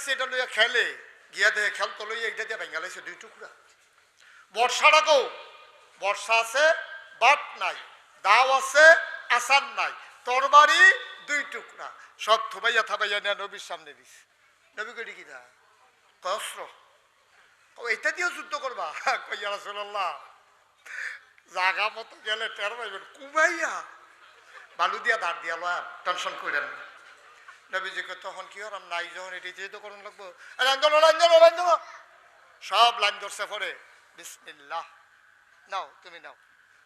দেখছি এটা লইয়া খেলে, গিয়া দেখে খেলতো লইয়া এটা দিয়ে ভেঙে লাইছে 2 টুকরা। বর্ষাটাকেও বর্ষা আছে বাট নাই, দাও আছে আসান নাই, তরবারি 2 টুকরা, সব থুবাইয়া থাবাইয়া নিয়ে নবীর সামনে দিছে। নবী কই কি দা অস্ত্র, এটা দিয়েও যুদ্ধ করবা? কইয়া রাসূলুল্লাহ জাগা মতো গেলে টের পাইবেন, কুবাইয়া বালু দিয়া দাঁড় দিয়া লয়া টেনশন করেন না। নবীজিকে তখন কি হলাম নাই, যখন এটি যেহেতু করুন লাগবো, সব লাইন ধরছে পরে বিসমিল্লাহ, নাও তুমি নাও।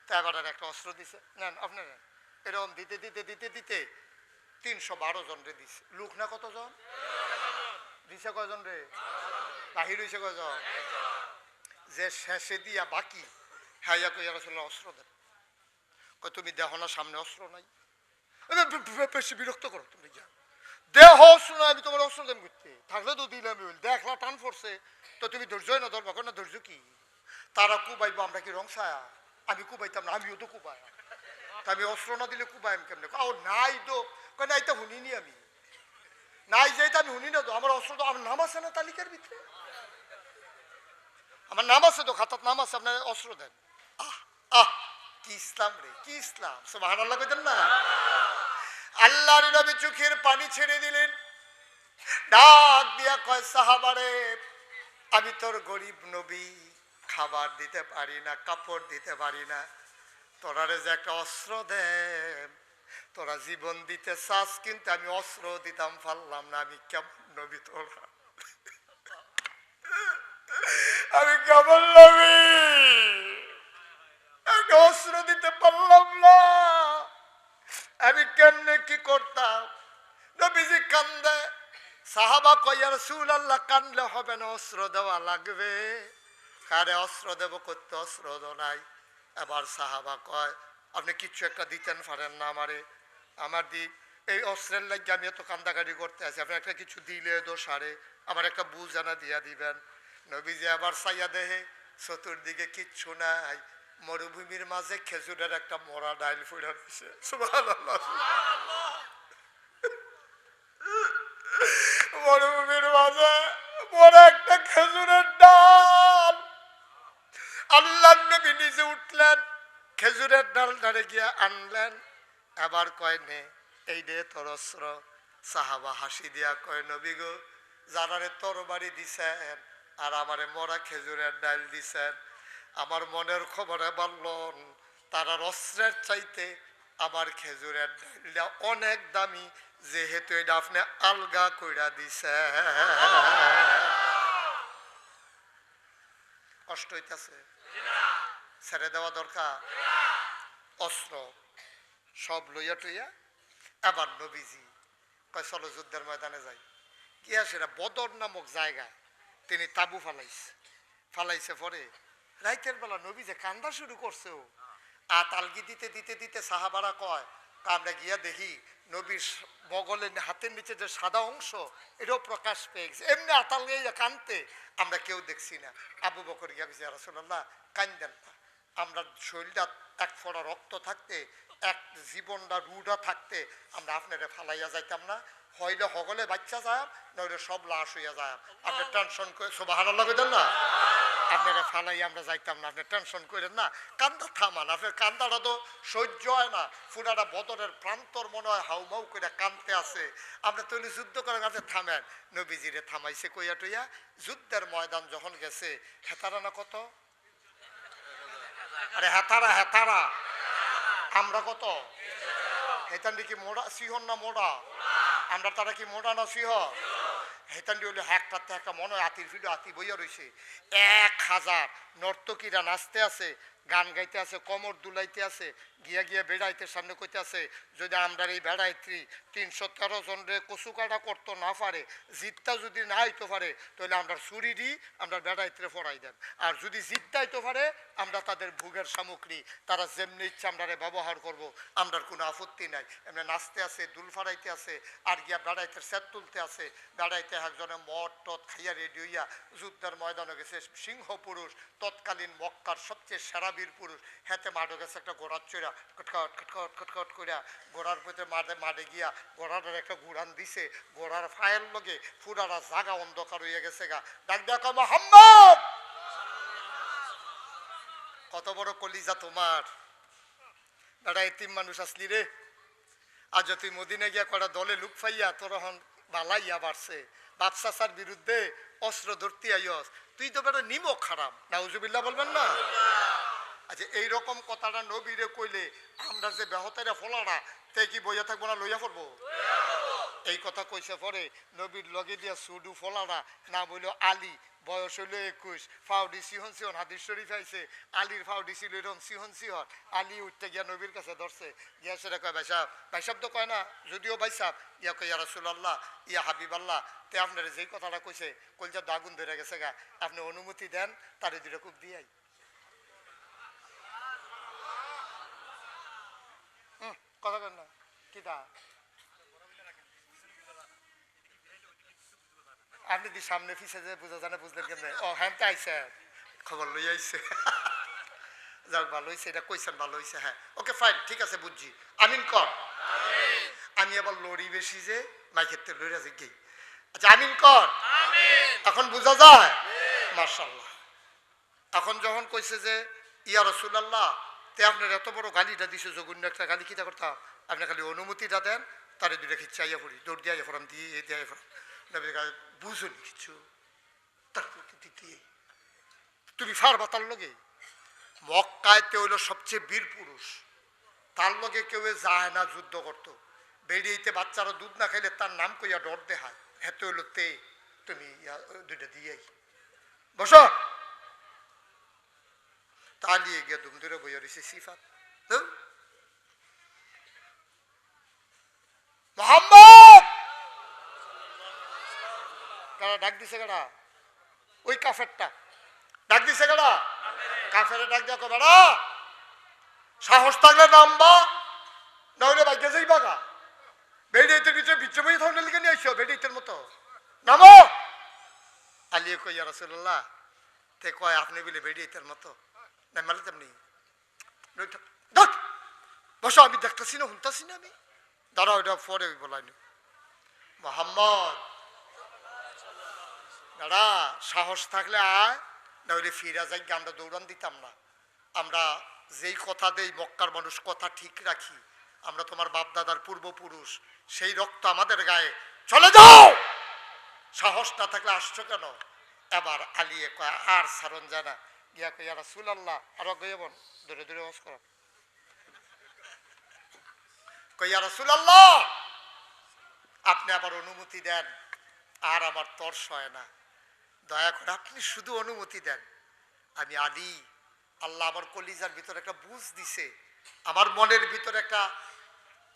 তা এবার একটা অস্ত্র দিছে, নেন আপনি নেন। এরকম দিতে দিতে দিতে দিতে 312 জন রে দিছে। লোক না কতজন দিছে? কয়জন রে? বাহির হয়েছে কয়জন? যে শেষে দিয়া বাকি হাইয়া কইয়া রাসূলুল্লাহ অস্ত্র দেন। কই তুমি দেখো না সামনে অস্ত্র নাই? বেশি বিরক্ত করো তুমি, যা দেহ অস্ত্র নাই, আমি তোমার অস্ত্র দেন করতে থাকলে তো দিলাম, দেখলা টান পড়ছে তো তুমি ধৈর্যই না ধরবা, না ধৈর্য কি? তারা কুবাইবো, আমরা কি রং ছায়া? আমি কুবাইতাম না, আমিও তো কুবাই, তা আমি অস্ত্র না দিলে কুবাই আমি কেমনে? ও নাই তো, কই নাই তো শুনিনি আমি, নাই যেটা আমি শুনি না তো, আমার অস্ত্র তো আমার নাম আছে না তালিকার ভিতরে, আমার নাম আছে তো, খাতার নাম আছে, আপনার অস্ত্র দেন। আহ আহ কি ইসলাম রে, কি ইসলাম! সুবহানাল্লাহ কইতেন না? আল্লাহর নবী চোখের পানি ছেড়ে দিলেন, ডাক দিয়া কয় সাহাবারে, আমি তোর গরিব নবী, খাবার দিতে পারি না, কাপড় দিতে পারি না, তোরারে যে একটা অস্ত্র দে, তোরা জীবন দিতে চাস কিন্তু আমি অস্ত্র দিতাম পারলাম না, আমি কেমন নবী তোরা, আমি কেমন নবী, আমি অস্ত্র দিতে পারলাম না, আমি কেমনে কি করতাম? নবীজি কান্দে, সাহাবা কয় ইয়া রাসূলুল্লাহ কানলে হবে না, অস্ত্র দেওয়া লাগবে। কারে অস্ত্র দেব, করতে অস্ত্র দো নাই। এবার সাহাবা কয় আপনি কিচ্ছু একটা দিতেন পারেন না আমারে, আমার দি এই অস্ত্রের লাগে আমি এত কান্দাকাটি করতে আছি, আপনি একটা কিছু দিলে দোষারে আমার একটা বুঝ জানা দিয়া দিবেন। নবীজি আবার চাইয়া দেহে চতুর্দিকে কিচ্ছু নাই, মরুভূমির মাঝে খেজুরের একটা মরা ডাইল ফুড়ে রয়েছে। সুবহানাল্লাহ, মরুভূমির মাঝে মরা একটা খেজুরের ডাল। আল্লাহর নবী নিজে উঠলেন, খেজুরের ডাল ধারে গিয়ে আনলেন, এবার কয় নে এই রে তোর অস্ত্র। সাহাবা হাসি দিয়া কয় নবী গো, যারারে তরবারি দিছেন আর আমারে মরা খেজুরের ডাল দিছেন, আমার মনের খবরে বললেন তারার অস্ত্রের চাইতে আমার খেজুরের ডালটা অনেক দামি, যেহেতু এটা আপনি আলগা কইরা দিছে। কষ্ট হইতেছে? ছেড়ে দেওয়া দরকার। অস্ত্র সব লইয়া টইয়া এবার নবীজি কয় চলো যুদ্ধের ময়দানে যাই। গিয়া সেটা বদর নামক জায়গায় তিনি তাবু ফালাইছে পরে রাইতের বেলা নবী যে কান্দা শুরু করছে, ও আতালগি দিতে দিতে দিতে সাহাবারা কয় আমরা গিয়া দেখি নবীর বগলের হাতের নিচে যে সাদা অংশ এটাও প্রকাশ পেয়ে গেছে, এমনি আতাল নিয়ে কানতে আমরা কেউ দেখছি না। আবু বকর গিয়া গেছে, রাসূলুল্লাহ কান্দেন না, আমরা শরীরটা এক ফোঁটা রক্ত থাকতে, এক জীবনটা রুডা থাকতে আমরা আপনারে ফালাইয়া যাইতাম না, হইলে হগলে বাচ্চা যায় নইলে সব লাশ হইয়া যায়, আপনি টেনশন করে সুবহানাল্লাহ কইতেন না, আপনারা ফালাই আমরা যাইতাম না, আপনি টেনশন করেন না, কান্দা থামান, আপনার কান্দাটা তো সহ্য হয় না, পুরাটা বদরের প্রান্তর মনে হয় হাউমাউ করে কান্দতে আছে, আপনি তৈরি যুদ্ধ করেন, আপনি থামেন। নবীজিরে থামাইছে কইয়া টইয়া যুদ্ধের ময়দান যখন গেছে, হেতারা না কত, আরে হেতারা হেতারা, আমরা কত, হেতান্ডি কি মোড়া সিহন না মোড়া, আমরা তারা কি মোড়া না সিহ, হেতান্ডি হইলে একটাতে একটা মনে হয় আতির ফিডো আতি বইয়া রয়েছে, 1000 নর্তকীরা নাচতে আছে, গান গাইতে আছে, কমর দুলাইতে আছে, গিয়া গিয়া বেড়াইতে সামনে কইতে আছে যদি আমরা এই বেড়াইত্রী 313 জন রে কচু কাটা করতো না পারে, জিতটা যদি না হইতে পারে তাহলে আমরা চুরি দিই, আমরা বেড়াইত্রে ফরাই দেন, আর যদি জিতটা হইতে পারে আমরা তাদের ভোগের সামগ্রী তারা যেমনি ইচ্ছা আমরা ব্যবহার করব, আমরার কোনো আপত্তি নাই। এমনি নাচতে আছে, দুল ফাড়াইতে আছে, আর গিয়া বেড়াইতে সেট তুলতে আছে, বেড়াইতে একজনে মদ টদ খাইয়া রেডি হইয়া যুদ্ধের ময়দানে গেছে, সিংহ পুরুষ তৎকালীন মক্কার সবচেয়ে সেরা মহাবীর পুরুষ হাতে মাঠে গেছে একটা ঘোড়ার চড়া খটখট খটখট খটখট করিয়া ঘোড়ার ভিতরে মাঠে গিয়া ঘোড়াটার একটা ঘুরান দিছে ঘোড়ার ফায়ের লগে পুরারা জাগা অন্ধকার হইয়া গেছে গা ডাক দেখা মুহাম্মদ কত বড় কলিজা তোমার বেটা এতিম মানুষ আসলি রে আজ তুই মদিনা গিয়া কটা দলে লুক পাইয়া তোর এখন বালাইয়া বাড়ছে বাদশার বিরুদ্ধে অস্ত্র ধরতে আইস তুই তো বেটা নিমক খারাপ নাউজুবিল্লাহ বলবেন না আচ্ছা এইরকম কথাটা নবীরে কইলে আমরা যে বেহতারা ফলারা তে কি বইয়া থাকবো না লইয়া পড়বো এই কথা কইছে পরে নবীর লগে দিয়া সুডু ফলারা না বললো আলী বয়স হইল 21 ফাউডি সিহন সিহন হাদিস শরীফ আইছে আলীর ফাউডি ছিল এরকম সিহন সিহন আলী উঠতে গিয়া নবীর কাছে ধরছে গিয়া সেটা কয় ভাইসাব তো কয় না যদিও ভাইসাব ইয়া কয় ইয়া রাসূলুল্লাহ ইয়া হাবিবাল্লাহ তে আপনার যেই কথাটা কইছে কলজা দাগুন ধরে গেছে গা আপনি অনুমতি দেন তারে দুটো খুব দিয়াই কথা কেন না কি দা আপনি দি সামনে ফিসে যে বুঝা জানে বুঝলেন কেমনে ও হ্যাঁ আইসে খবর লই আইসে যাক ভালো হয়েছে এটা কইছেন ভালো হয়েছে হ্যাঁ ওকে ফাইন ঠিক আছে বুঝছি আমিন কর আমি আবার লড়ি বেশি যে মাইক্ষেত্রে লড়ি আছে কি আচ্ছা আমিন কর এখন বোঝা যায় মাশাআল্লাহ এখন যখন কইছে যে ইয়া রাসূলুল্লাহ তে আপনার এত বড় গালিটা দিছে জঘন্য একটা গালি কিটা করতাম আপনি খালি অনুমতিটা দেন তারে দুইটা খিচ্ছাইয়া পড়ি দৌড় দিয়া ফরাম দিয়ে দিয়া ফরাম বুঝুনি কিছু তুমি ফারবা তার লগে মক্কায়তে হইল সবচেয়ে বীর পুরুষ তার লগে কেউ যায় না যুদ্ধ করতো বেরিয়েতে বাচ্চারা দুধ না খাইলে তার নাম কইয়া ডর দেখায় হেতে হইল তে তুমি দুইটা দিয়েই বসো তালিয়ে গিয়ে দুম ধরে বইয়া রয়েছে সিফাত মোহাম্মদ কারা ডাক দিছে কারা ওই কাফেরটা ডাক দিছে কারা কাফেরে ডাক দিয়া বেড়া সাহস থাকলে নামবা না হলে বাইকে যাই বাগা বেড়িয়েতে ভিতরে বিচ্ছে বই থাকলে লিখে নিয়ে আইসো বেড়িয়েতের মতো নামো আলিয়ে কই ইয়া রাসূলুল্লাহ তে কয় আপনি বলে বেড়িয়েতের মতো না মারলে তেমনি বসো আমি দেখতেছি না শুনতেছি না আমি দাঁড়া ওইটা পরে বলাইনি মোহাম্মদ দাঁড়া সাহস থাকলে আয় না হলে ফিরা যাই আমরা দৌড়ান দিতাম না আমরা যেই কথা দেই মক্কার মানুষ কথা ঠিক রাখি আমরা তোমার বাপ দাদার পূর্বপুরুষ সেই রক্ত আমাদের গায়ে চলে যাও সাহস না থাকলে আসছো কেন এবার আলিয়ে কয় আর সারণ জানা গিয়া কই ইয়া রাসূলুল্লাহ আর গিয়ে বোন ধরে ধরে ওয়াজ কর কই ইয়া রাসূলুল্লাহ আপনি আবার অনুমতি দেন আর আমার তর্স হয় না দয়া করে আপনি শুধু অনুমতি দেন আমি আলী আল্লাহ আমার কলিজার ভিতরে একটা বুঝ দিছে আমার মনের ভিতরে একটা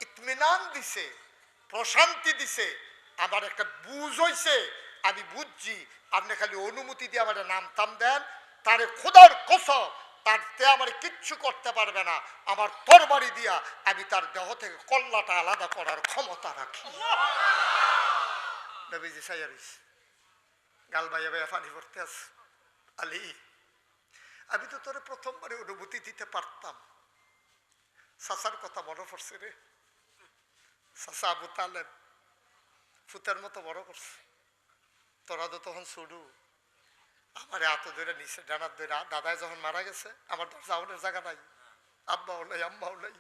ইতমিনান দিছে প্রশান্তি দিছে আমার একটা বুঝ হইছে আমি বুঝছি আপনি খালি অনুমতি দিয়ে আমার নাম তাম দেন তারে খোদার কসম তার তে আমার কিচ্ছু করতে পারবে না আমার তরবারি দিয়া আমি তার দেহ থেকে কল্লাটা আলাদা করার ক্ষমতা রাখি নবীজি সাইয়ারিস গাল বাইয়া বাইয়া পানি পড়তে আস আলী আমি তো তোরে প্রথমবারে অনুমতি দিতে পারতাম চাচার কথা বড় পড়ছে রে চাচা আবু তালেব ফুতের মতো বড় করছে তোরা তো তখন শুরু আমার এত ধরে নিচে ডানার ধরে দাদায় যখন মারা গেছে আমার তো যাওয়ার জায়গা নাই আব্বাও নাই আম্মাও নাই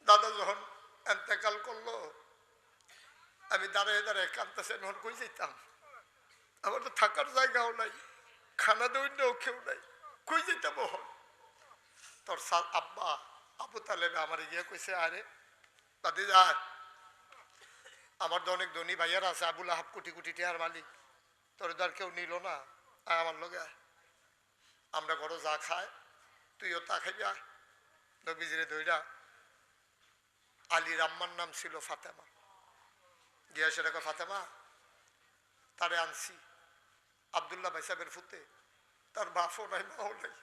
দাদা যখন এন্তেকাল করলো আমি দাঁড়িয়ে দাঁড়িয়ে কাঁদতেছে নহন কই যেতাম আমার তো থাকার জায়গাও নাই খানা দৈন্যও কেউ নাই কই যেতাম তোর আব্বা আবু তালেবে আমার গিয়ে কইছে আরে দাদি যা আমার তো অনেক ধনী ভাইয়ারা আছে আবুল আহাব কোটি কোটি টিহার মালিক তোর তো আর কেউ নিল না আয় আমার লগে আমরা ঘরে যা খায় তুইও তা খাইবি আয় নবীজিরে দইরা আলীর আম্মার নাম ছিল ফাতেমা গিয়া সেটা ফাতেমা তারে আনছি আবদুল্লাহ ভাই সাহেবের ফুতে তার বাপও নাই মাও নাই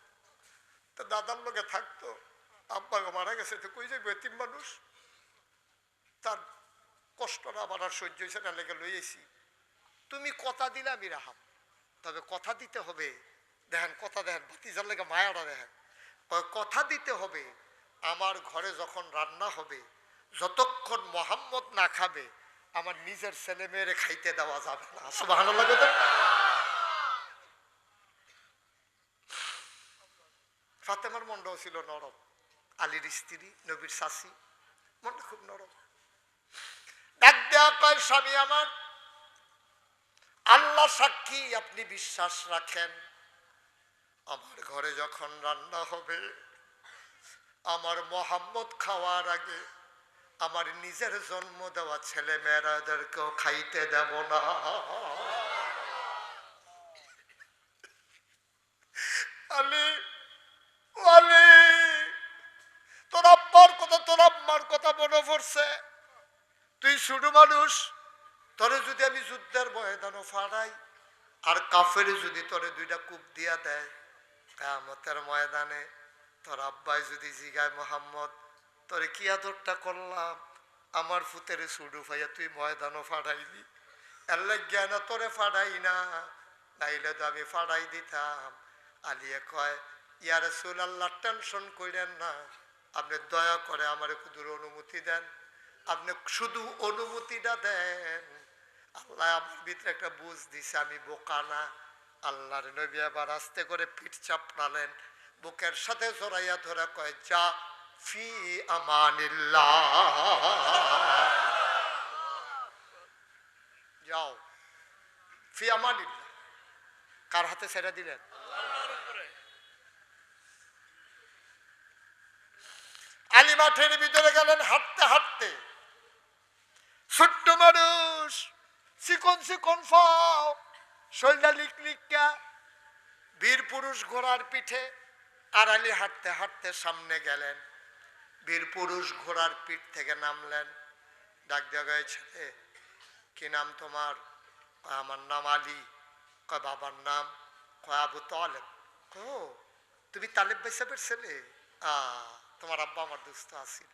তার দাদার লোকে থাকতো আব্বা মারা গেছে তো কই যাইব এতিম মানুষ তার কষ্টটা আমার আর সহ্য হয়েছে না লেগে লইয়েছি তুমি কথা দিলে আমি রাহাম তবে কথা দিতে হবে। দেখেন কথা, দেখেন ভাতিজার লেগে মায়াটা দেখেন। কথা দিতে হবে, আমার ঘরে যখন রান্না হবে যতক্ষণ মোহাম্মদ না খাবে আমার নিজের ছেলে মেয়েরে খাইতে দেওয়া যাবে না। সুবহানাল্লাহ। ফাতেমার মনটাও ছিল নরম, আলীর স্ত্রী, নবীর শাশি, মনটা খুব নরম। ডাক দেয়া কয়, স্বামী আমার, আল্লাহ সাক্ষী আপনি বিশ্বাস রাখেন, আমার ঘরে যখন রান্না হবে আমার মোহাম্মদ খাওয়ার আগে আমার নিজের জন্ম দেওয়া ছেলে মেয়েরাদেরকেও খাইতে দেব না। আলী, আলী, তোর আব্বার কথা, তোর আম্মার কথা মনে পড়ছে। তুই ছোট মানুষ, তোরে যদি আমি যুদ্ধের ময়দানও ফাড়াই আর কাফের যদি তোরে দুইটা কূপ দিয়া দেয়, কিয়ামতের ময়দানে তোর আব্বাই যদি জিগায়, মোহাম্মদ তোরে কি আদরটা করলাম, আমার ফুতের সুডু ভাইয়া তুই ময়দানও ফাড়াইলি, এল্লা জ্ঞান তোরে ফাড়াই না, নাইলে তো আমি ফাড়াই দিতাম। আলিয়ে কয়, ইয়া রাসূলুল্লাহ টেনশন কইরেন না, আপনি দয়া করে আমার কুদুর অনুমতি দেন, আপনি শুধু অনুমতিটা দেন। আল্লাহ আমার ভিতরে একটা বুঝ দিছে, আমি বোকা না। আল্লাহর নবী আবার আস্তে করে পিঠ চাপড়ালেন, বুকের সাথে জড়াইয়া ধরে কয়, যা ফি আমানিল্লাহ, যাও ফি আমানিল্লাহ। কার হাতে ছেড়ে দিলেন? আলী মাঠের ভিতরে গেলেন হাঁটতে হাঁটতে। ছোট্ট মানুষ, চিকন চিকন ফাও, শৈলা লিকলিকা, বীর পুরুষ ঘোড়ার পিঠে। আর আলী হাঁটতে হাঁটতে সামনে গেলেন, বীর পুরুষ ঘোড়ার পিঠ থেকে নামলেন। ডাক দেওয়া, ছেলে কি নাম তোমার? আমার নাম আলী। কয় বাবার নাম? কয় আবু তালেব। ও তুমি তালেব ভাই সাহেবের ছেলে? তোমার আব্বা আমার দুস্থ আছিল,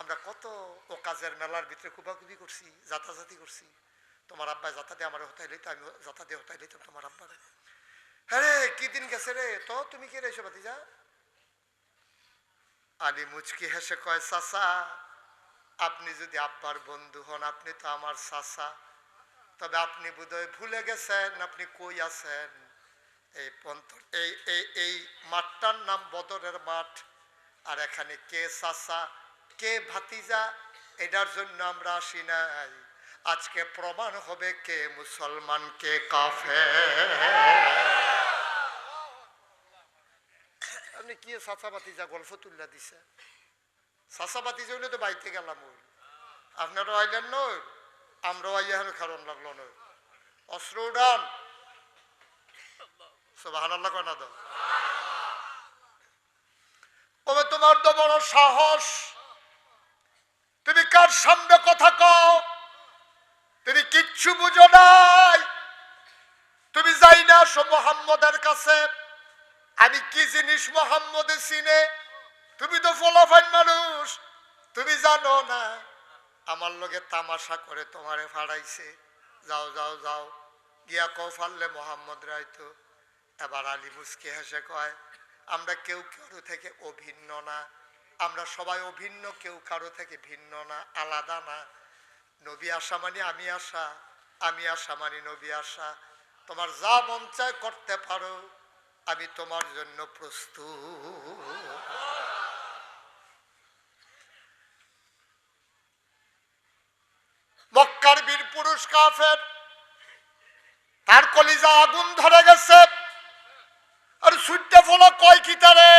আমরা কত ও কাজের মেলার ভিতরে কুবাকুবি করছি, জাতাজাতি করছি, তোমার আব্বা জাতা দিয়ে আমার হতাই লইতো, আমি জাতা দিয়ে হতাই লইতাম তোমার আব্বারে। হ্যাঁ কি দিন গেছে রে, তো তুমি কি রেছো ভাতিজা? আলী মুচকি হেসে কয়, চাচা আপনি যদি আব্বার বন্ধু হন, আপনি তো আমার চাচা, তবে আপনি বোধহয় ভুলে গেছেন আপনি কই আছেন। এই এই এই এই মাঠটার নাম বদরের মাঠ, আর এখানে কে চাচা কে ভাতিজা এটার জন্য আমরা আসি নাই, আজকে প্রমাণ হবে কে মুসলমান কে কাফের। আপনি কি চাচা ভাতিজা গল্প তুললা দিছে? চাচা ভাতিজা হইলে তো বাইতে গেলাম, ওই আপনারও আইলেন নই, আমরাও আইয়ার কারণ লাগলো নই। অস্ত্র উড়ান, সুবহানাল্লাহ কয় না? তবে তোমার তো বড় সাহস, তুমি কার সামনে কথা কও? তুমি কিচ্ছু বুঝো নাই, তুমি যাই না আসো মোহাম্মদের কাছে, আমি কি জিনিস মোহাম্মদে চিনে, তুমি তো ফলাফাইন মানুষ, তুমি জানো না। আমার লগে তামাশা করে তোমারে ফাড়াইছে, যাও যাও যাও গিয়া কও ফারলে মোহাম্মদ রাইতো। এবার আলী মুস্কি হেসে কয়, আমরা কেউ কারো থেকে অভিন্ন না, আমরা সবাই অভিন্ন, কেউ কারো থেকে ভিন্ন না, আলাদা না। নবী আসা মানে আমি আসা, আমি আসা মানে নবী আসা। তোমার যা মন চায় করতে পারো, আমি তোমার জন্য প্রস্তুত। মক্কার বীর পুরুষ কাফের, তার কলিজা আগুন ধরে গেছে, আর সুইটটা ফোলা কয় কি তারে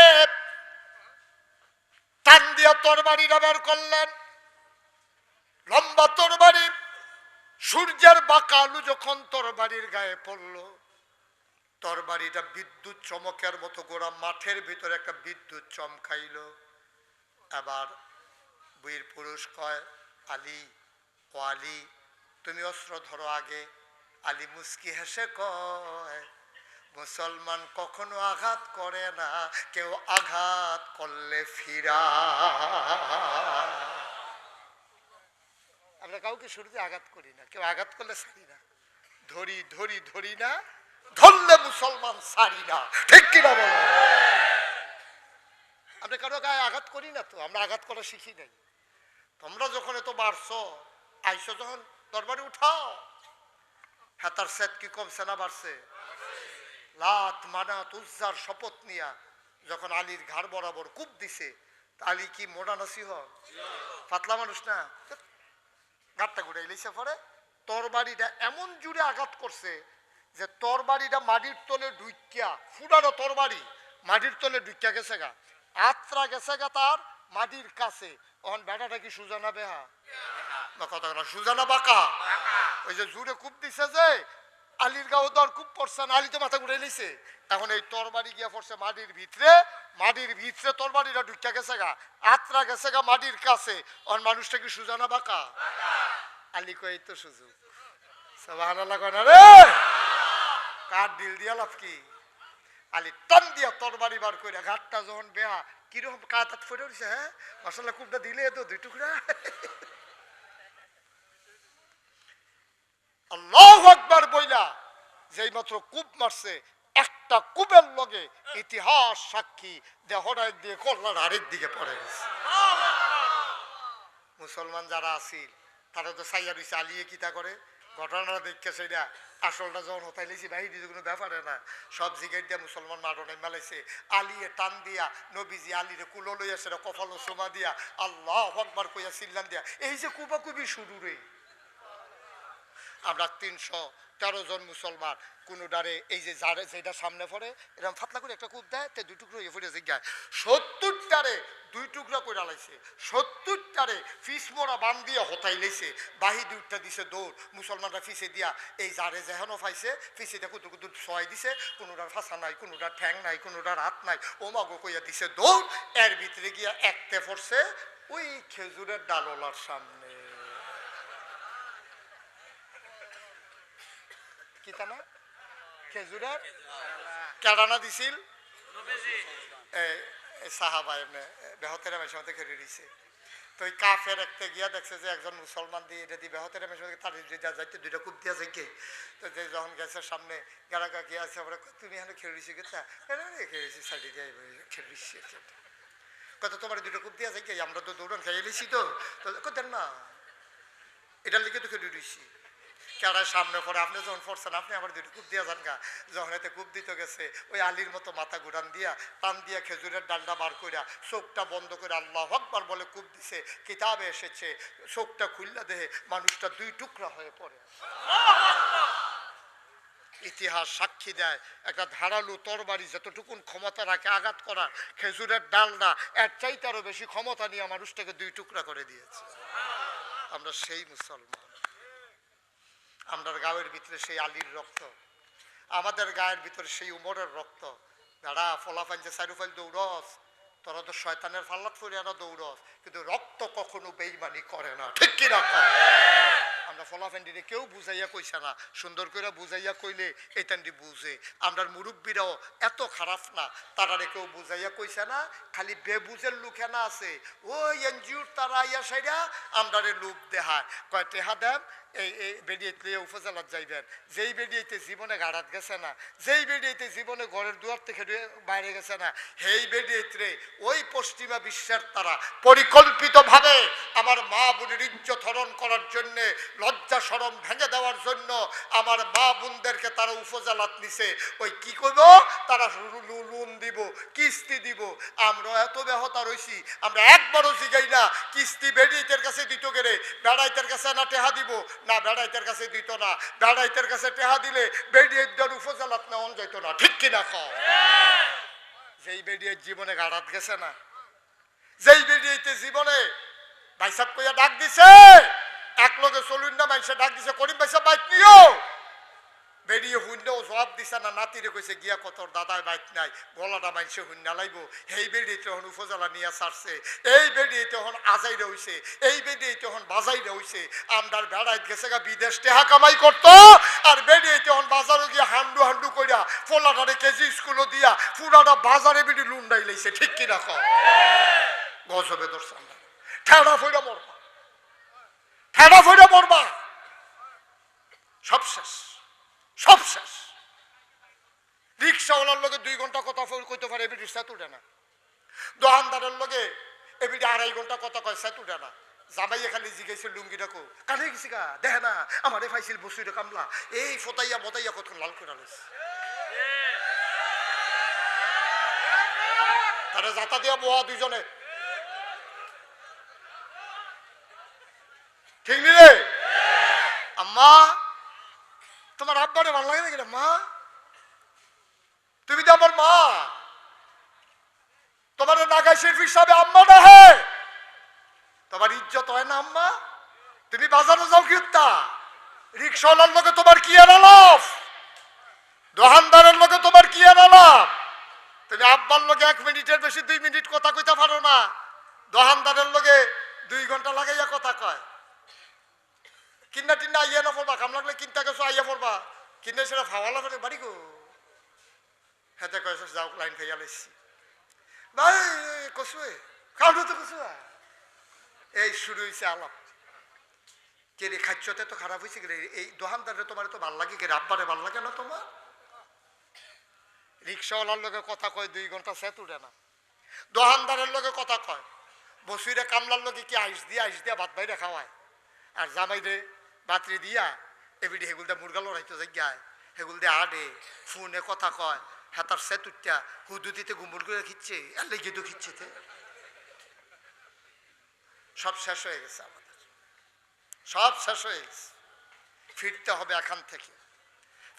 টান দিয়া তরবারিটা বের করলেন, লম্বা তরবারি, সূর্যের বাঁকা আলু যখন তরবারির গায়ে পড়ল, তরবারিটা বিদ্যুৎ চমকের মতো গোড়া মাঠের ভিতরে একটা বিদ্যুৎ চমকাইল। এবার বীর পুরুষ কয়, আলী ও আলী তুমি অস্ত্র ধরো আগে। আলী মুস্কি হেসে কয়, মুসলমান কখনো আঘাত করে না, কেউ আঘাত করলে ফিরা। আমরা কাউকে শুরুতে আঘাত করি না, কেউ আঘাত করলে ছাড়ি না, ধরি ধরি ধরি না, ধরলে মুসলমান সারি না, ঠিক কিনা বলো? আমরা কারো গায়ে আঘাত করি না তো, আমরা আঘাত করা শিখি নাই। তোমরা যখন এত বাড়ছো, আইসো যখন দরবারে উঠাও, হাতার সেট কি কমছে না বাড়ছে? লাত মানাত উজ্জার শপথ নিয়া যখন আলীর ঘাড় বরাবর কূপ দিছে, আলী কি মোড়া নাসিহ, পাতলা মানুষ না, ঘাটটা ঘুরে এলিছে পরে তরবারিটা এমন জুড়ে আঘাত করছে যে তরবারিটা মাটির তলে ঢুকিয়া, ফুটানো তরবারি মাটির তলে ঢুকিয়া গেছে গা, আত্রা গেছে গা তার মাটির কাছে। তখন বেটাটা কি সুজানা বেহা না, কথা না সুজানা বাঁকা, ওই যে জুড়ে কূপ দিছে যে আলীর গাও দর কূপ পড়ছে না, আলী তো মাথা ঘুরে নিছে। এখন এই তরবারি গিয়া পড়ছে মাটির ভিতরে, মাটির ভিতরে তরবারিটা ঢুকিয়া গেছে গা, আত্রা গেছে গা মাটির কাছে। অন মানুষটা কি সুজানা বাঁকা? আলী কই তো সুযোগ, সুবহানাল্লাহ কয় না রে, কার দিল দিয়া লাভ কি? আলী টান দিয়া তরবারি বার কইরা ঘাটটা যখন বেহা কিরকম কাতাত ফেটে উঠছে, হ্যাঁ মাশাআল্লাহ, কূপটা দিলে তো দুই টুকরা। আল্লাহু আকবার বইলা যেই মাত্র কূপ মারছে, একটা কূপের লগে ইতিহাস সাক্ষী দেহটা একদিকে কল্লার আরেক দিকে পড়ে গেছে। মুসলমান যারা আছিল তারা তো সাইয়া রইছে, আলিয়ে কিতা করে ঘটনাটা দেখে সেটা আসলটা যখন হতাই লেছি বাহিনী কোনো ব্যাপারে না, সব জিগাই দিয়া মুসলমান মারণে মেলাইছে। আলিয়ে টান দিয়া নবীজি আলীরে কুলো লইয়া সেটা কপালো সোমা দিয়া আল্লাহু আকবার কইয়া সিল্লান দিয়া এই যে কুবাকুবি শুরু রে। আমরা ৩১৩ জন মুসলমান কোন ডারে এই যে যারে যেটা সামনে পড়ে এরকম ফাতলা করে একটা কূপ দেয়, দুই টুকরো ইয়ে পড়ে জিজ্ঞায় ৭০টারে দুই টুকরা করে লাইছে, ৭০টারে ফিস মোড়া বান দিয়া হতাই লাইছে, বাহি দুইটা দিছে দৌড়, মুসলমানরা ফিসে দিয়া এই যারে যেহেনো পাইছে ফিসে দিয়া কুতু কুতু ছয় দিছে, কোনোটার ফাঁসা নাই, কোনোটার ঠ্যাং নাই, কোনোটার হাত নাই, ও মাগো কইয়া দিছে দৌড়। এর ভিতরে গিয়া একতে পড়ছে ওই খেজুরের ডালওয়ালার সামনে। কিতা না খেজুরের কেডানা দিছিল সাহাবা এমনি বেহতের মেশাতে খেলে দিছে। তো ওই কাফের একটা গিয়া দেখছে যে একজন মুসলমান দিয়ে এটা দিয়ে বেহতের মেশাতে তার যাইতে দুইটা কূপ দিয়া যাই কে, তো যে যখন গেছে সামনে গেড়াকা গিয়ে আছে আমরা তুমি এখানে খেলে দিছি কেতা খেলেছি সাইডে দিয়ে খেলে দিচ্ছি কত তোমার দুটো কূপ দিয়া যাই কে, আমরা তো দৌড়ান খেয়ে এলেছি তো দেন না এটার লিখে তো খেলে দিচ্ছি। কেডার সামনে পড়ে আপনি যখন পড়ছেন আপনি আবার দুটো কূপ দিয়া যান গা, যখন এতে কূপ দিতে গেছে ওই আলীর মতো মাথা গুড়ান দিয়া টান দিয়া খেজুরের ডালটা বার কইরা চোখটা বন্ধ করে আল্লাহু আকবার বলে কূপ দিছে। কিতাবে এসেছে চোখটা খুললা দেহে মানুষটা দুই টুকরা হয়ে পড়ে। ইতিহাস সাক্ষী দেয় একটা ধারালু তরবারি যতটুকুন ক্ষমতা রাখে আঘাত করার, খেজুরের ডালটা এর চাইতে আরো বেশি ক্ষমতা নিয়ে মানুষটাকে দুই টুকরা করে দিয়েছে। আমরা সেই মুসলমান, আমরা গায়ের ভিতরে সেই আলীর রক্ত, আমাদের গায়ের ভিতরে সেই উমরের রক্ত। দাঁড়া ফলাফাইল যে সাইরুফাইল দৌড়স, তোরা তো শয়তানের ফাল্লাত ফরিয়ানা দৌড়স, কিন্তু রক্ত কখনো বেইমানি করে না, ঠিক কি রাখা? আমরা ফলাফেন্ডিরে কেউ বুঝাইয়া কইছে না, সুন্দর করে বুঝাইয়া কইলে এইটান্ডি বুঝে। আমরা মুরব্বীরাও এত খারাপ না, তারারে কেউ বুঝাইয়া কইছে না, খালি বেবুঝের লুকে না আছে ওই এনজিওর তারা ইয়া সাইডা আমরারে লুক দেখায় কয় টেহা দেন এই বেরিয়েতে উপজেলার যাইবেন, যেই বেরিয়েতে জীবনে গাড়াত গেছে না, যেই বেরিয়েতে জীবনে ঘরের দুয়ার থেকে বাইরে গেছে না, সেই বেরিয়েতে ওই পশ্চিমা বিশ্বের তারা পরিকল্পিতভাবে আমার মা বোনের ইজ্জত হরণ করার জন্যে, লজ্জা শরম ভেঙে দেওয়ার জন্য আমার মা বোনদেরকে তারা উপজেলাত নিছে। ওই কি করব, তারা লোন দিব, কিস্তি দিব। আমরা এত ব্যাহতা রইছি, আমরা একবারও জিগাই না কিস্তি বেড়াইতের কাছে দিত গেলে বেড়াইতের কাছে না টেহা দিব না, বেড়াইতের কাছে দিত না, বেড়াইতের কাছে টেহা দিলে বেড়িয়ের উপজেলাত নেওয়া যেত না, ঠিক কিনা কও? যেই বেড়িয়ে জীবনে গাড়াত গেছে না, যেই বেরিয়েতে জীবনে ভাইসাব কইয়া ডাক দিছে, এক লগে চলুন না মাইসে ডাক দিছে করিম ভাইসাব বাইক নিও, বেরিয়ে হুন্ডেও জবাব দিছে না, নাতিরে কইছে গিয়া কতর দাদার বাইক নাই, গলাটা মাইসে হুন্ডা লাইব। এই বেরিয়ে তখন উপজেলা নিয়ে ছাড়ছে, এই বেরিয়ে তখন আজাইরে হইছে, এই বেরিয়ে তখন বাজাইরে হইছে। আমরার বেড়াইত গেছে গা বিদেশ টেহা কামাই করতো, আর বেরিয়ে তখন বাজারে গিয়া হান্ডু হান্ডু কইরা ফোলাটারে কেজি স্কুলও দিয়া পুরাটা বাজারে বেরি লুন্ডাই লাইছে, ঠিক কিনা কও? গজবে ধরছে, ঠেড়া ফইরা মরবা, ঠেড়া ফইরা মরবা, সব শেষ, সব শেষ। রিক্সাওয়ালার লগে 2 ঘন্টা কথা কইতে পারে এবিডি সেত উঠে না, দোকানদারের লগে এবিডি 2.5 ঘন্টা কথা কয় সেত উঠে না। জামাইয়া খালি জিজ্ঞাসা লুঙ্গি ডাকো কানে গেছি গা দেখে না আমারে ফাইছিল বসুইরে কামলা এই ফতাইয়া বতাইয়া কত লাল করে আনিস তারা জাতা দিয়া বোয়া দুইজনে ঠিক নি রে? আম্মা তোমার আব্বারে ভালো লাগে নাকি মা? তুমি তো আমার মা, তোমার নাগাই শেরফ হিসাবে আম্মা না হে, তোমার ইজ্জত হয় না আম্মা? তুমি বাজারে যাও কি রিক্সাওয়ালার লোকে তোমার কি আলাপ, দোকানদারের লোকে তোমার কি আলাপ? তুমি আব্বার লোকে 1 মিনিটের বেশি 2 মিনিট কথা কইতে পারো না, দোকানদারের লোকে 2 ঘন্টা লাগাইয়া কথা কয়। কিন্না টিন্না আইয়া না পড়বা, কাম লাগলে কিনতে গেছো আইয়া পড়বা, কিনে সেটা ফাওয়ালা করে বাড়ি গো হেতে কয়েছে যাও লাইন খাইয়া লাইছি ভাই কসুয়ে কাউকে তো কসুয়া এই শুরু হয়েছে আলাপ। কে রে খাচ্ছতে তো খারাপ হয়েছে রে, এই দোকানদারে তোমার তো ভাল লাগে কে, আব্বারে ভাল লাগে না তোমার? রিক্সাওয়ালার লোকে কথা কয় 2 ঘন্টা সেত উঠে না, দোকানদারের লোকে কথা কয়, বসুইরে কামলার লোকে কি আইস দিয়া ভাত বাইরে খাওয়ায়, আর জামাই রে বাতরি দিয়া এবিডি হেগুল দিয়ে মুরগা লড়াইতে যাই হেগুল দিয়ে আডে ফোনে কথা কয়, হাতার সেত উঠা হুদুদিতে গুমুর করে খিচ্ছে আর লেগে তো খিচ্ছে, সব শেষ হয়ে গেছে আমাদের, সব শেষ হয়ে গেছে। ফিরতে হবে এখান থেকে,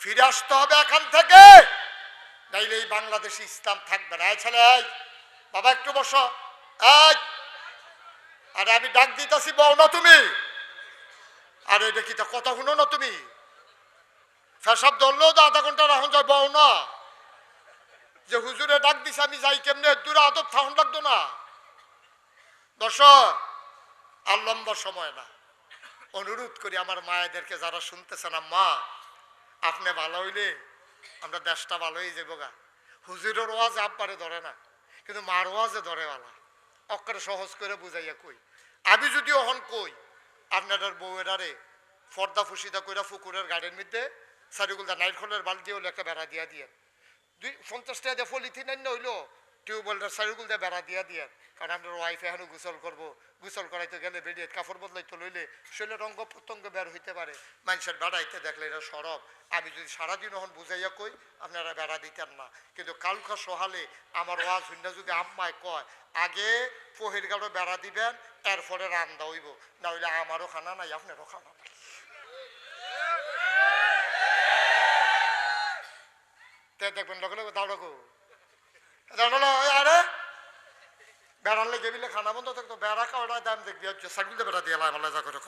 ফিরে আসতে হবে এখান থেকে, নাইলে এই বাংলাদেশে ইসলাম থাকবে না। এই ছেলে এই বাবা একটু বসো, এই আরে আমি ডাক দিতেছি বউ না তুমি, আরে এটা কি কথা শুনো না তুমি, ফেসাব ধরলেও তো আধা ঘন্টা রাখুন যায় বউ না, যে হুজুরে ডাক দিছে আমি যাই কেমনে দূরে আদব থাকুন লাগতো না। দর্শক আর লম্বা সময় না, অনুরোধ করি আমার মায়েদেরকে যারা শুনতেছেন, মা আপনি ভালো হইলে আমরা দেশটা ভালো হয়ে যাবো গা। হুজুরের ওয়াজে আব্বারে ধরে না, কিন্তু মার ওয়াজে ধরে বালা, অক্ষরে সহজ করে বুঝাইয়া কই। আমি যদি অহন কই আপনাদের বউয়েরারে ফর্দা ফুসিদা কইরা পুকুরের গাড়ির মধ্যে সারিগুলদা নাইটখলের বালতি হলে একটা বেড়া দিয়া দিয়ে 50 টাকা দিয়ে পলিথিন আইন হইলো টিউবওয়েলটার সারিগুল দিয়ে বেড়া দিয়া দিয়ে, কারণ আপনার ওয়াইফ এখনো গোসল করবো, গোসল করাইতে গেলে বেরিয়ে কাপড় বদলাইতে লইলে শরীরের অঙ্গ প্রত্যঙ্গ বের হইতে পারে, মানুষের বেড়াইতে দেখলে এটা সরব। আমি যদি সারাদিন ওখান বুঝাইয়া কই আপনারা বেড়া দিতেন না, কিন্তু কালকা সহালে আমার ওয়াজ হইনা যদি আম্মায় কয় আগে পহের গাড়ো বেড়া দিবেন এরপরে রান্দা হইব, না হইলে আমারও খানা নাই আপনারও খানা নাই। দেখবেন লগে লগে দাঁড়াবো দাঁড়ালো আরে বেড়ার লেগে বিলে খানা বন্ধ থাকতো, বেড়া খাওয়াটা দাম দেখবি সাইকেল বেড়া দিয়ে আমার যা করে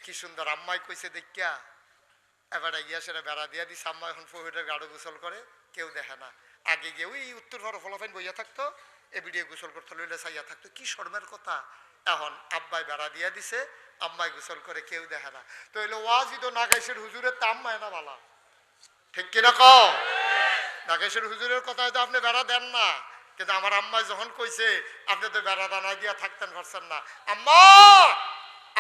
কি সুন্দর আম্মাই কইছে দেখিয়া এবার গিয়া সেটা বেড়া দিয়া দিস। আম্মা এখন ফহিরের গাড়ো গোসল করে কেউ দেখে না, আগে গিয়ে ওই উত্তর ভারত ফলাফাইন বইয়া থাকতো, এ ভিডিও গোসল করতে লইলে চাইয়া থাকতো, কি শর্মের কথা। এখন আব্বাই বেড়া দিয়া দিছে, আম্মাই গোসল করে কেউ দেখে না, তো এলো ওয়াজি তো নাগাইশের হুজুরের তা আম্মায় না বালা, ঠিক কিনা কও? নাগেশের হুজুরের কথা হয়তো আপনি বেড়া দেন না, কিন্তু আমার আম্মা যখন কইছে আপনি তো বেড়া দানা দিয়া থাকতেন পারছেন না। আম্মা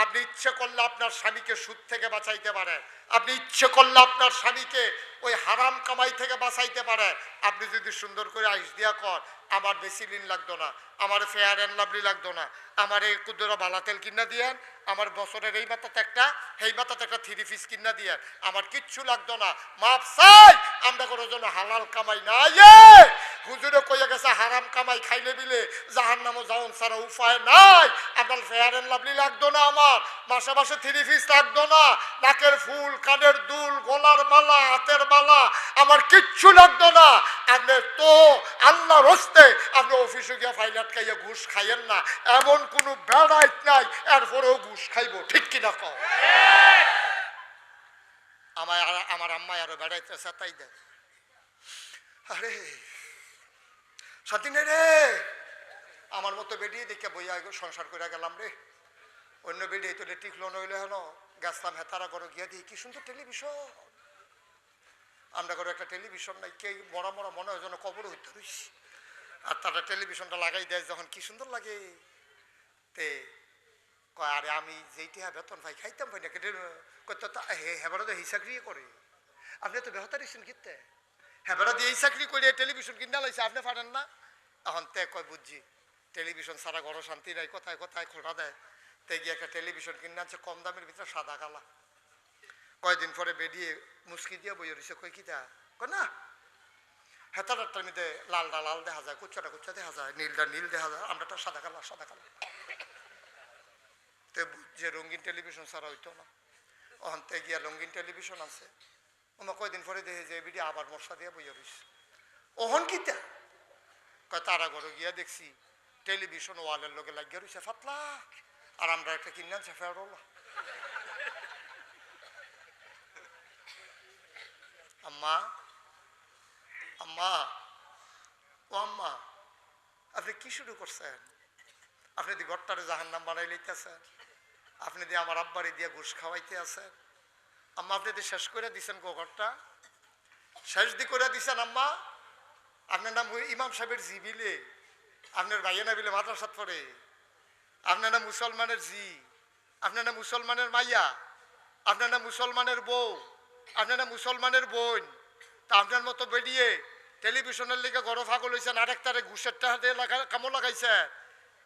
আপনি ইচ্ছে করলে আপনার স্বামীকে সুদ থেকে বাঁচাইতে পারেন, আপনি ইচ্ছে করলে আপনার স্বামীকে ওই হারাম কামাই থেকে বাঁচাইতে পারেন, আপনি যদি সুন্দর করে আইস দিয়া কর আমার বেসিলিন লাগতো না, আমার ফেয়ার অ্যান্ড লাভলি লাগতো না, আমার এই কুদরা বালা তেল কিনা দিয়েন, আমার বছরের এই মাথাতে একটা এই মাথাতে একটা 3 পিস কিনা দিয়েন, আমার কিচ্ছু লাগতো না, মাপ চাই আমরা কোনো জন্য হালাল কামাই নাই। হুজুরে কইয়া গেছে হারাম কামাই খাইলে বিলে জাহান্নামে যাওন ছাড়া উপায় নাই। আপনার ফেয়ার অ্যান্ড লাভলি লাগতো না, আমার মাসে মাসে 3 পিস লাগতো না, নাকের ফুল কানের দুল গলার মালা হাতের মালা আমার কিচ্ছু লাগতো না। আপনি তো আল্লাহর হস্তে আপনি অফিসে গিয়ে ফাইল আটকাইয়া ঘুষ খাইয়েন না, এমন কোনো বেড়াইত নাই এরপরেও ঘুষ খাইব, ঠিক কিনা কও? আমার আম্মাই আরো বেড়াইতে তাই দেয়, আরে শান্তি নেই রে, আমার মতো বেরিয়ে দেখে বইয়া সংসার করে গেলাম রে, অন্য বেরিয়ে তোলে টিকলো নইলে হেন গেছলাম হেতারা করো গিয়া দিই কি সুন্দর টেলিভিশন, আমরা করো একটা টেলিভিশন নাই, কে মরা মরা মনে হয় যেন কবর হইতে রইছি, আর তারা টেলিভিশনটা লাগাই দেয় যখন কি সুন্দর লাগে। তে কয় আরে আমি যেইটি বেতন ভাই খাইতাম ভাই না কেটে হেবারে তো হিসাক্রিয়ে করে, আপনি তো বেহতারিছেন কিনতে হ্যাঁ বেড়া দিয়ে এই চাকরি করে টেলিভিশন কিনা লাইছে আপনি পারেন না এখন তে কয় বুঝছি টেলিভিশন ছাড়া ঘর শান্তি নাই কোথায় কোথায় খোঁড়া দেয় তে গিয়ে একটা টেলিভিশন কিনে আনছে কম দামের ভিতরে সাদা কালা কয়দিন পরে বেরিয়ে মুসকি দিয়ে বই রয়েছে কই কিতা কয় না হেতারটার মধ্যে লালটা লাল দেখা যায় কুচ্চাটা কুচ্চা দেখা যায় নীলটা নীল দেখা যায় আমরাটা সাদা কালা সাদা কালা তে যে রঙিন টেলিভিশন ছাড়া হইতো না অন্তে গিয়া রঙিন টেলিভিশন আছে ওমা কয়দিন পরে দেখে যে বিডি আবার মশা দিয়ে বইয়া রইছে ওহন কিতা কয় তারা ঘরে গিয়া দেখছি টেলিভিশন ওয়ালের লগে লাগিয়ে রইছে ফাতলা আর আমরা একটা কিনে আনছে ফেরোলা আম্মা আম্মা ও আম্মা আপনি কি শুরু করছেন আপনি দি ঘরটারে জাহান্নাম বানাই লইতেছেন আপনি দিয়ে আমার আব্বারে দিয়ে ঘুষ খাওয়াইতে আছেন আম্মা আপনি দিয়ে শেষ করে দিছেন ঘরটা শেষ দি করে দিছেন আম্মা আপনার নাম ইমাম সাহেবের জি বিলে আপনার ভাইয়া না বিলে মাদ্রাসাত পড়ে আপনার নাম মুসলমানের জি আপনার নাম মুসলমানের মাইয়া আপনার নাম মুসলমানের বউ আপনার নাম মুসলমানের বোন তা আপনার মতো বেরিয়ে টেলিভিশনের লিগে গরম ফাগল হয়েছেন আরেকটারে ঘুষের টাহাতে কামো লাগাইছে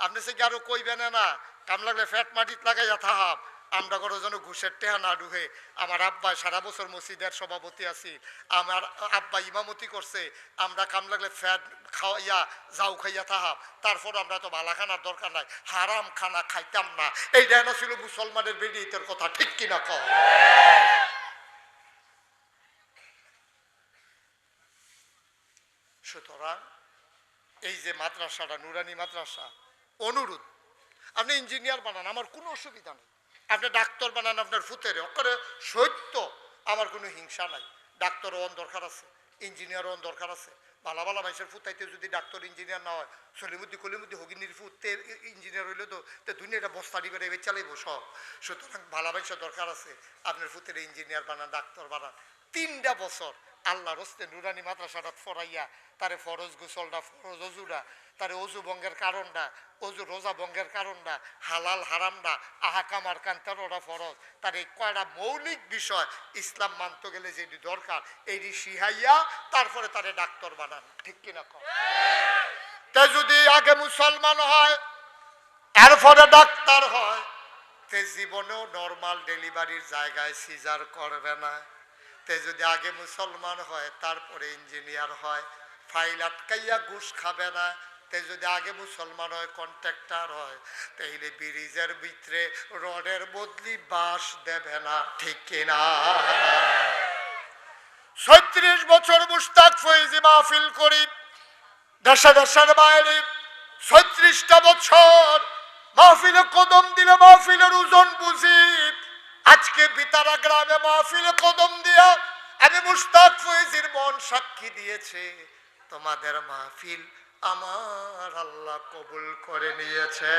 আপনি সে আরো কইবেন না কাম লাগলে ফ্যাট মাটিত লাগাইয়া থাহাব আমরা করো যেন ঘুষের টেহা না ঢুকে আমার আব্বা সারা বছর মসজিদের সভাপতি আছি আমার আব্বা ইমামতি করছে আমরা কাম লাগলে ফ্যাট খাওয়াইয়া যাও খাইয়া থাহাব তারপর আমরা তো ভালা খানার দরকার নাই হারাম খানা খাইতাম না এইটা না ছিল মুসলমানের বেরিয়েতের কথা ঠিক কিনা কও সুতরাং এই যে মাদ্রাসাটা নুরানি মাদ্রাসা অনুরোধ আপনি ইঞ্জিনিয়ার বানান আমার কোনো অসুবিধা নেই আপনি ডাক্তার বানান আপনার ফুতেরে অক্ষরে সত্য আমার কোনো হিংসা নাই ডাক্তারও দরকার আছে ইঞ্জিনিয়ারও দরকার আছে ভালো ভালো মানুষের ফুতাইতে যদি ডাক্তার ইঞ্জিনিয়ার না হয় সলিমুদ্দি কলিমুদ্দি হগিনির ফুটতে ইঞ্জিনিয়ার হইলে তো দুনিয়াটা বস্তাড়ি করে এবার চালাইব সব সুতরাং ভালো মানুষের দরকার আছে আপনার ফুতের ইঞ্জিনিয়ার বানান ডাক্তার বানান 3টা বছর আল্লাহ রস্তে নুরানি মাদ্রাসাটা ফরাইয়া তারে ফরজ গোসলটা ফরজ অজুরা তারে অজু ভঙ্গের কারণটা অজু রোজা ভঙ্গের কারণটা হালাল হারামটা আহাকামার কান্তারোটা ফরজ তার এই কয়টা মৌলিক বিষয় ইসলাম মানতে গেলে যেটি দরকার এইটি শিহাইয়া তারপরে তারে ডাক্তার বানান ঠিক কিনা কম তে যদি আগে মুসলমান হয় এরপরে ডাক্তার হয় তে জীবনেও নর্মাল ডেলিভারির জায়গায় সিজার করবে না তে যদি আগে মুসলমান হয় তারপরে ইঞ্জিনিয়ার হয় ফাইল আটকাইয়া ঘুষ খাবে না তে যদি আগে মুসলমান হয় কন্ট্রাক্টর হয় তাইলে ব্রিজের ভিতরে রডের বদলি বাঁশ দেবে না ঠিক কিনা 36 বছর মুশতাক ফৈজি মাহফিল করি দেশে দেশের বাইরে 36টা বছর মাহফিলে কদম দিলে মাহফিলের ওজন বুঝি আজকে বিতারা গ্রামে মাহফিলে কদম দিয়া আমি মুশতাক ফৈজির মন সাক্ষী দিয়েছে তোমাদের মাহফিল আমার আল্লাহ কবুল করে নিয়েছে